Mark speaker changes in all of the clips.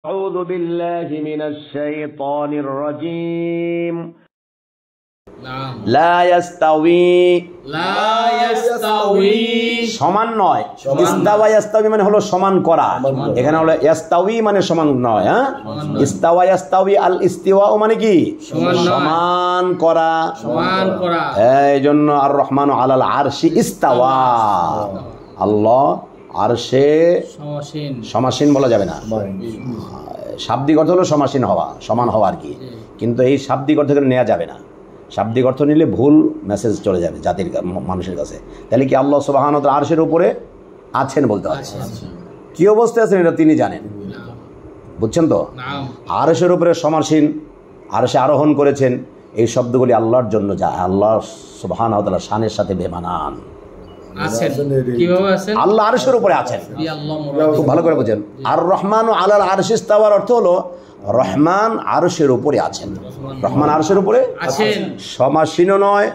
Speaker 1: أعوذ بالله من الشيطان الرجيم لا يستوي সমান নয় ইস্তাওয়া ইয়াস্তাওয়ি মানে হলো সমান করা এখানে হলো ইয়াস্তাওয়ি মানে সমান নয় হ্যাঁ ইস্তাওয়া ইয়াস্তাওয়ি আল ইস্তিওয়া মানে কি সমান করা এইজন্য আর রহমানু আলাল আরশি ইস্তাওয়া আল্লাহ আরশে সমাসীন বলা যাবে না শাব্দিক অর্থ হলো সমাসীন হওয়া সমান হওয়া আর কি কিন্তু এই শাব্দিক অর্থ নেওয়া যাবে না শাব্দিক অর্থ নিলে ভুল মেসেজ চলে যাবে জাতির মানুষের কাছে তাহলে কি আল্লাহ সুবহানাহু ওয়া তাআলা আরশের উপরে আছেন বলতে হবে কি অবস্থায় আছেন এটা তিনি জানেন বুঝছেন তো আরশের উপরে সমাসীন আরশে আরোহণ করেছেন এই শব্দগুলি আল্লাহর জন্য যা আল্লাহ সুবহানাহু ওয়া তাআলা শানের সাথে বেমানান আল্লাহ আরশের উপরে আছেন খুব ভালো করে বুঝেন আর রহমানু আলাল আরশি ইস্তাওয়ার অর্থ হলো রহমান আরশের উপরে আছেন রহমান আরশের উপরে আছেন সমাসীনও নয়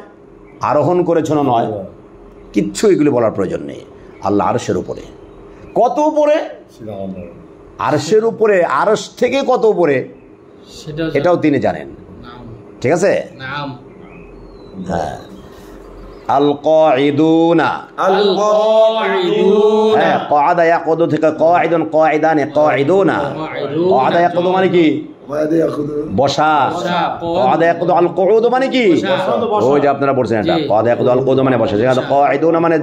Speaker 1: আরোহণ করেছেন নয় কিচ্ছু এগুলি বলার প্রয়োজন নেই আল্লাহ আরশের উপরে কত উপরে আরশের উপরে আরশ থেকে কত উপরে এটাও তিনি জানেন ঠিক আছে হ্যাঁ আল কাঈদুনা হ্যাঁ কাআদা ইয়াকুদু থেকে কাঈদুন কাঈদানে কাঈদুনা কাআদা ইয়াকুদু মানে কি বসা কাআদা ইয়াকুদু আল কুউদ মানে কি ওই যে আপনারা বলছেন এটা কাআদা ইয়াকুদু আল কুউদ মানে বসা যেটা কাঈদুনা মানে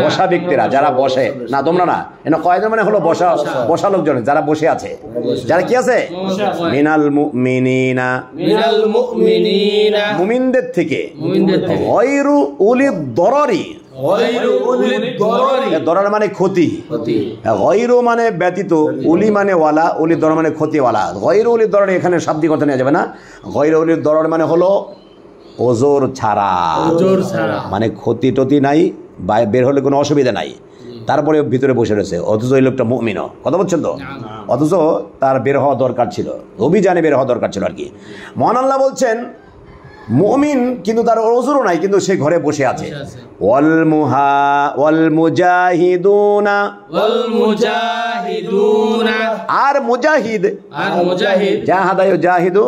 Speaker 1: বসা ব্যক্তিরা যারা বসে না তোমরা না এটা কাঈদা মানে হলো বসা বসা লোকজন যারা বসে আছে যারা কি আছে মিনাল মুমিনিনা মুমিনদের থেকে গায়রু উলিদ দরারি দরার মানে ক্ষতি গায়রু মানে ব্যতীত উলি মানে ওয়ালা উলি দরার মানে ক্ষতিওয়ালা গায়রু উলি দরার এখানে শাব্দিক অর্থ নেওয়া যাবে না গায়রু উলি দরার মানে হলো ওজর ছাড়া মানে ক্ষতি টতি নাই বের হলে কোনো অসুবিধা নাই তারপরে ভিতরে বসে রয়েছে অথচ এই লোকটা মুমিনও কথা বলছেন তো অথচ তার বের হওয়া দরকার ছিল অভিযানে বের হওয়া দরকার ছিল আর কি মহান আল্লাহ বলছেন মুমিন কিন্তু তার ওজরও নাই কিন্তু সে ঘরে বসে আছে ওয়াল মুজাহিদুনা আর মুজাহিদ জাহাদা ইউজাহিদু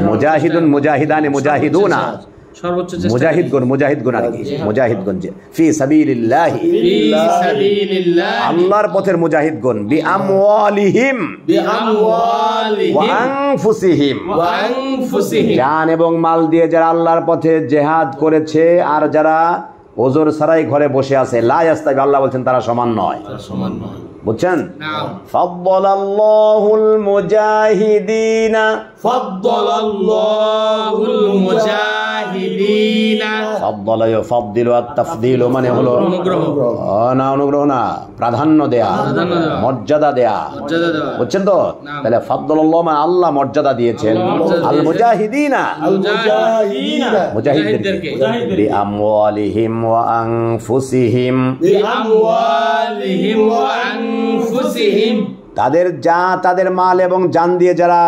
Speaker 1: মুজাহিদুন মুজাহিদানে মুজাহিদুনা মুজাহিদগণ আর কি মুজাহিদগণ ফি সাবিলিল্লাহি আল্লাহর পথের মুজাহিদগণ বিআমওয়ালিহিম ওয়া আনফুসিহিম জান এবং মাল দিয়ে যারা আল্লাহর পথে জিহাদ করেছে আর যারা ওজর ছাড়াই ঘরে বসে আছে লা ইয়াস্তাবি আল্লাহ বলছেন তারা সমান নয় বুঝছেন ফাদ্দালাল্লাহুল মুজাহিদিনা ফাদ্দালা ইউফাদ্দিলু আত-তাফদীলু মানে হলো অনুগ্রহ না প্রাধান্য দেয়া মর্যাদা দেয়া বুঝছেন তো তাহলে ফাদ্দালাল্লাহু মানে আল্লাহ মর্যাদা দিয়েছেন আল মুজাহিদিনা মুজাহিদদেরকে বিআমওয়ালিহিম ওয়া আনফুসিহিম তাদের মাল এবং জান দিয়ে যারা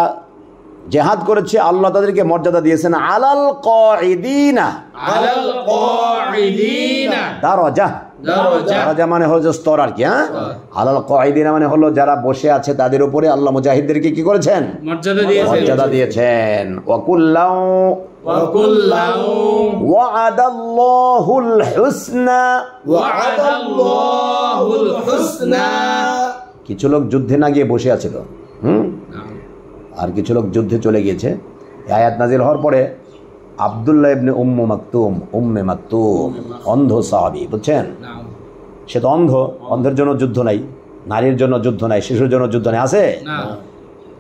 Speaker 1: জিহাদ করেছে আল্লাহ তাদেরকে মর্যাদা দিয়েছেন আলাল কাঈদিনা দারাজা মানে হলো স্তর আর কি হ্যাঁ আলাল কাঈদিনা মানে হলো যারা বসে আছে তাদের উপরে আল্লাহ মুজাহিদদেরকে কি করেছেন মর্যাদা দিয়েছেন ওয়া কুল্লাউ ওয়া'আদাল্লাহুল হুসনা কিছু লোক যুদ্ধে না গিয়ে বসে আছিল আর কিছু লোক যুদ্ধে চলে গিয়েছে আয়াত নাজিল হওয়ার পরে আব্দুল্লাহ ইবনে উম্মে মাকতুম অন্ধ সাহাবী বুঝছেন সে তো অন্ধের জন্য যুদ্ধ নাই নারীর জন্য যুদ্ধ নাই শিশুর জন্য যুদ্ধ নাই আছে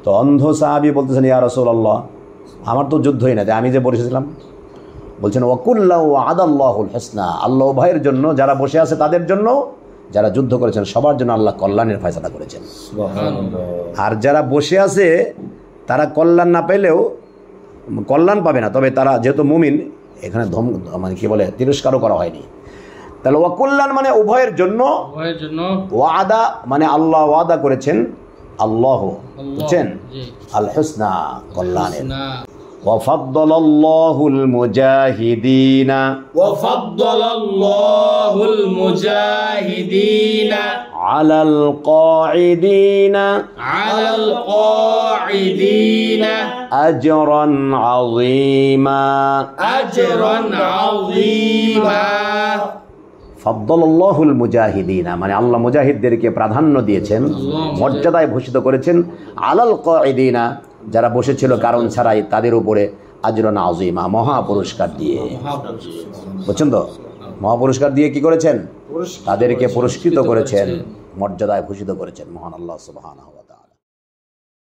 Speaker 1: তো অন্ধ সাহাবী বলতেছেন ইয়া রাসূলুল্লাহ আমার তো যুদ্ধই না আমি যে বসেছিলাম বলছেন ওয়াকুল্লাহু ওয়া'আদাল্লাহুল হুসনা আল্লাহ ভাইয়ের জন্য যারা বসে আছে তাদের জন্য যারা যুদ্ধ করেছেন সবার জন্য আল্লাহ কল্যাণের ফয়সালা করেছেন আর যারা বসে আছে তারা কল্যাণ না পেলেও কল্যাণ পাবে না তবে তারা যেহেতু মুমিন এখানে মানে কি বলে তিরস্কারও করা হয়নি তাহলে ওয়াকুল্লান মানে উভয়ের জন্য ওয়াদা মানে আল্লাহ ওয়াদা করেছেন আল্লাহ বুঝছেন আল হুসনা কল্যাণের وفضل الله المجاهدين আলাল কাঈদিনা
Speaker 2: আলাল কাঈদিনা
Speaker 1: আজরান আযীমা
Speaker 2: আজরান আযীমা।
Speaker 1: ফাদ্দালাল্লাহুল মুজাহিদিনা, মানে আল্লাহ মুজাহিদদেরকে প্রাধান্য দিয়েছেন, মর্যাদায় ভূষিত করেছেন। আলাল কাঈদিনা, যারা বসেছিল কারণ ছাড়াই, তাদের উপরে আজরান আযীমা, মহা পুরস্কার দিয়ে। বুঝছেন তো? মহা পুরস্কার দিয়ে কি করেছেন? তাদেরকে পুরস্কৃত করেছেন, মর্যাদায় ভূষিত করেছেন মহান আল্লাহ সুবহানাহু ওয়া তাআলা।